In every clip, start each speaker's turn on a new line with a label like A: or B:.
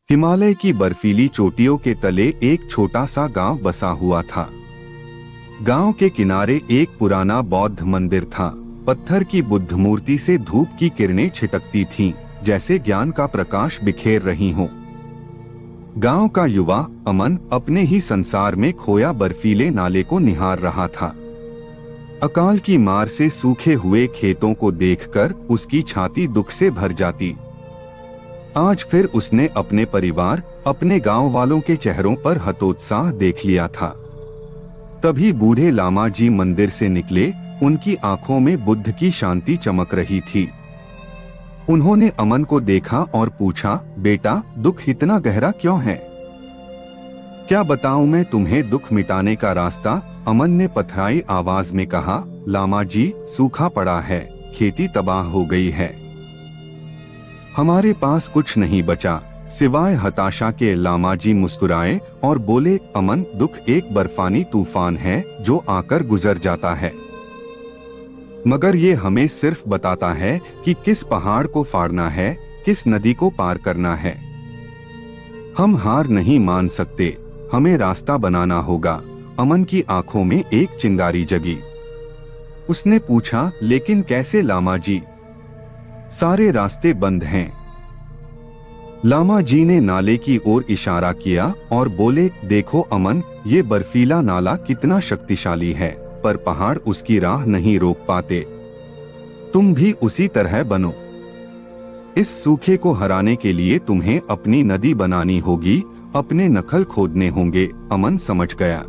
A: हिमालय की बर्फीली चोटियों के तले एक छोटा सा गांव बसा हुआ था। गांव के किनारे एक पुराना बौद्ध मंदिर था। पत्थर की बुद्ध मूर्ति से धूप की किरणें छिटकती थीं, जैसे ज्ञान का प्रकाश बिखेर रही हों। गांव का युवा अमन अपने ही संसार में खोया बर्फीले नाले को निहार रहा था। अकाल की मार से सूखे हुए खेतों को देखकर उसकी छाती दुख से भर जाती। आज फिर उसने अपने परिवार, अपने गांव वालों के चेहरों पर हतोत्साह देख लिया था। तभी बूढ़े लामा जी मंदिर से निकले। उनकी आंखों में बुद्ध की शांति चमक रही थी। उन्होंने अमन को देखा और पूछा, बेटा, दुख इतना गहरा क्यों है? क्या बताऊं मैं तुम्हें दुख मिटाने का रास्ता? अमन ने पथराई आवाज में कहा, लामा जी, सूखा पड़ा है, खेती तबाह हो गई है, हमारे पास कुछ नहीं बचा सिवाय हताशा के। लामा जी मुस्कुराए और बोले, अमन, दुख एक बर्फानी तूफान है जो आकर गुजर जाता है, मगर ये हमें सिर्फ बताता है कि किस पहाड़ को फाड़ना है, किस नदी को पार करना है। हम हार नहीं मान सकते, हमें रास्ता बनाना होगा। अमन की आंखों में एक चिंगारी जगी। उसने पूछा, लेकिन कैसे लामा जी? सारे रास्ते बंद हैं। लामा जी ने नाले की ओर इशारा किया और बोले, देखो अमन, ये बर्फीला नाला कितना शक्तिशाली है, पर पहाड़ उसकी राह नहीं रोक पाते। तुम भी उसी तरह बनो। इस सूखे को हराने के लिए तुम्हें अपनी नदी बनानी होगी, अपने नखल खोदने होंगे। अमन समझ गया।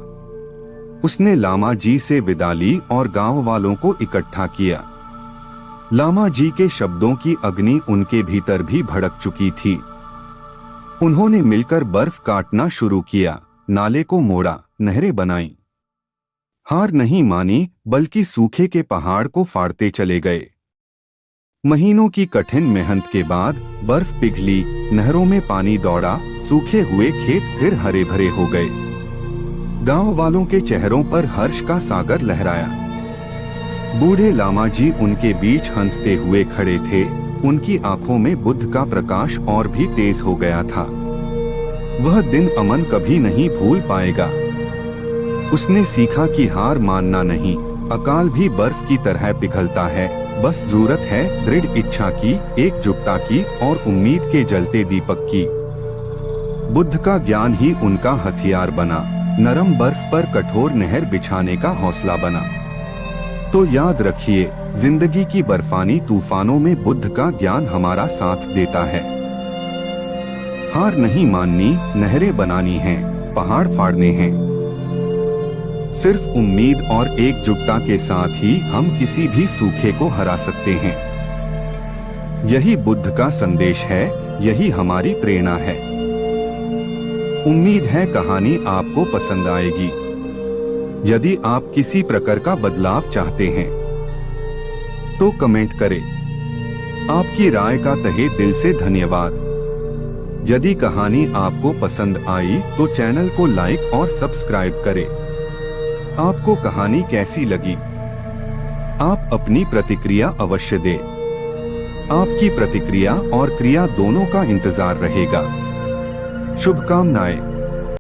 A: उसने लामा जी से विदा ली और गांव वालों को इकट्ठा किया। लामा जी के शब्दों की अग्नि उनके भीतर भी भड़क चुकी थी। उन्होंने मिलकर बर्फ काटना शुरू किया, नाले को मोड़ा, नहरें बनाई। हार नहीं मानी, बल्कि सूखे के पहाड़ को फाड़ते चले गए। महीनों की कठिन मेहनत के बाद बर्फ पिघली, नहरों में पानी दौड़ा, सूखे हुए खेत फिर हरे भरे हो गए। गांव वालों के चेहरों पर हर्ष का सागर लहराया। बूढ़े लामा जी उनके बीच हंसते हुए खड़े थे। उनकी आंखों में बुद्ध का प्रकाश और भी तेज हो गया था। वह दिन अमन कभी नहीं भूल पाएगा। उसने सीखा कि हार मानना नहीं, अकाल भी बर्फ की तरह पिघलता है। बस जरूरत है दृढ़ इच्छा की, एकजुटता की और उम्मीद के जलते दीपक की। बुद्ध का ज्ञान ही उनका हथियार बना, नरम बर्फ पर कठोर नहर बिछाने का हौसला बना। तो याद रखिए, जिंदगी की बर्फानी तूफानों में बुद्ध का ज्ञान हमारा साथ देता है। हार नहीं माननी, नहरें बनानी हैं, पहाड़ फाड़ने हैं। सिर्फ उम्मीद और एकजुटता के साथ ही हम किसी भी सूखे को हरा सकते हैं। यही बुद्ध का संदेश है, यही हमारी प्रेरणा है। उम्मीद है कहानी आपको पसंद आएगी। यदि आप किसी प्रकार का बदलाव चाहते हैं तो कमेंट करें। आपकी राय का तहे दिल से धन्यवाद। यदि कहानी आपको पसंद आई तो चैनल को लाइक और सब्सक्राइब करें। आपको कहानी कैसी लगी? आप अपनी प्रतिक्रिया अवश्य दें। आपकी प्रतिक्रिया और क्रिया दोनों का इंतजार रहेगा। शुभकामनाएं।